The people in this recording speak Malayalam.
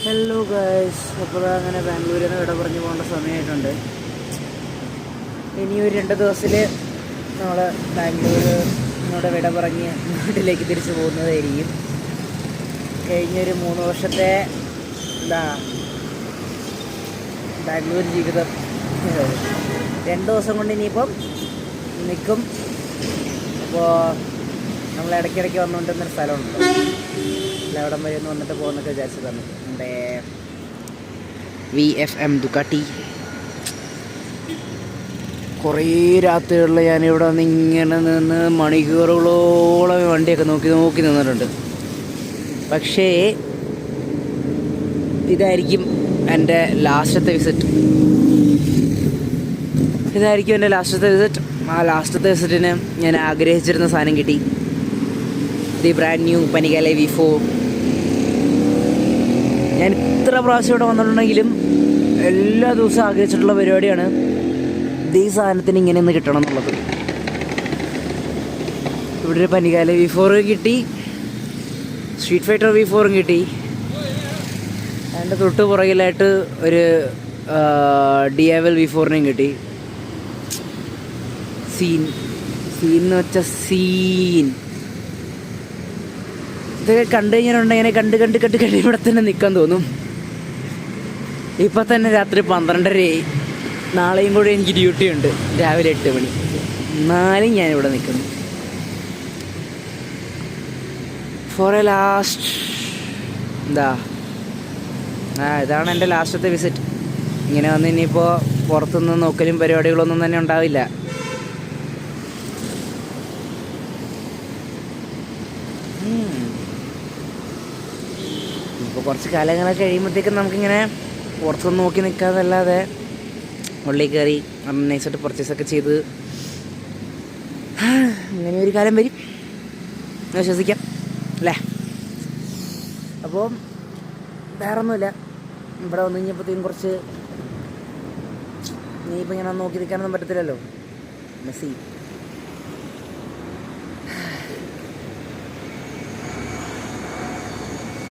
ഹലോ ഗൈസ്, അപ്പോൾ അങ്ങനെ ബാംഗ്ലൂരിൽ നിന്ന് വിട പറഞ്ഞു പോകേണ്ട സമയമായിട്ടുണ്ട്. ഇനി ഒരു 2 ദിവസത്തിൽ നമ്മൾ ബാംഗ്ലൂരിനോട് വിട പറഞ്ഞ് നാട്ടിലേക്ക് തിരിച്ചു പോകുന്നതായിരിക്കും. കഴിഞ്ഞൊരു 3 വർഷത്തെ ബാംഗ്ലൂർ ജീവിതം 2 ദിവസം കൊണ്ട് ഇനിയിപ്പം നിൽക്കും. അപ്പോൾ നമ്മൾ ഇടയ്ക്കിടയ്ക്ക് വന്നുകൊണ്ടിരുന്നൊരു സ്ഥലമുണ്ട്, അവിടം വരെ ഒന്ന് വന്നിട്ട് പോകുന്നൊക്കെ വിചാരിച്ചതാണ്. നമ്മുടെ VFM ദുക്കാട്ടി. കുറേ രാത്രികളിൽ ഞാനിവിടെ വന്ന് ഇങ്ങനെ നിന്ന് മണിക്കൂറുകളോളം വണ്ടിയൊക്കെ നോക്കി നിന്നിട്ടുണ്ട്. പക്ഷേ ഇതായിരിക്കും എൻ്റെ ലാസ്റ്റത്തെ വിസിറ്റ്. ആ ലാസ്റ്റത്തെ വിസിറ്റിന് ഞാൻ ആഗ്രഹിച്ചിരുന്ന സാധനം കിട്ടി. The brand new Panigale V4. ഞാൻ ഇത്ര പ്രാവശ്യം ഇവിടെ വന്നിട്ടുണ്ടെങ്കിലും എല്ലാ ദിവസവും ആഗ്രഹിച്ചിട്ടുള്ള പരിപാടിയാണ് ഈ സാധനത്തിന് ഇങ്ങനെ ഒന്ന് കിട്ടണം എന്നുള്ളത്. ഇവിടെ ഒരു പനികാല V4 കിട്ടി, സ്ട്രീറ്റ് ഫൈറ്റർ V4 കിട്ടി. അതിൻ്റെ തൊട്ട് പുറകിലായിട്ട് ഒരു DIY V4 കിട്ടി. സീൻ എന്ന് വെച്ച സീൻ ഇതൊക്കെ കണ്ടു കഴിഞ്ഞിട്ടുണ്ടെങ്കിൽ കണ്ട് ഇവിടെ തന്നെ നിൽക്കാൻ തോന്നും. ഇപ്പം തന്നെ രാത്രി 12:30. നാളെയും കൂടെ എനിക്ക് ഡ്യൂട്ടി ഉണ്ട്, രാവിലെ 8 മണി. എന്നാലും ഞാനിവിടെ നിൽക്കുന്നു ഫോർ എ ലാസ്റ്റ്. ഇതാണ് എൻ്റെ ലാസ്റ്റത്തെ വിസിറ്റ്. ഇങ്ങനെ വന്ന് ഇനിയിപ്പോൾ പുറത്തുനിന്ന് നോക്കലും പരിപാടികളൊന്നും തന്നെ ഉണ്ടാവില്ല. ഇപ്പോൾ കുറച്ച് കാലങ്ങളൊക്കെ കഴിയുമ്പോഴത്തേക്കും നമുക്കിങ്ങനെ പുറത്തുനിന്ന് നോക്കി നിൽക്കാതല്ലാതെ ഉള്ളിൽ കയറി നൈസായിട്ട് പർച്ചേസൊക്കെ ചെയ്ത് അങ്ങനെ ഒരു കാലം വരും, വിശ്വസിക്കാം അല്ലേ. അപ്പോൾ വേറൊന്നുമില്ല, ഇവിടെ വന്നു കഴിഞ്ഞപ്പോഴത്തേക്കും കുറച്ച് ഇനിയിപ്പോൾ ഇങ്ങനെ നോക്കി നിൽക്കാനൊന്നും പറ്റത്തില്ലല്ലോ. മെസ്സി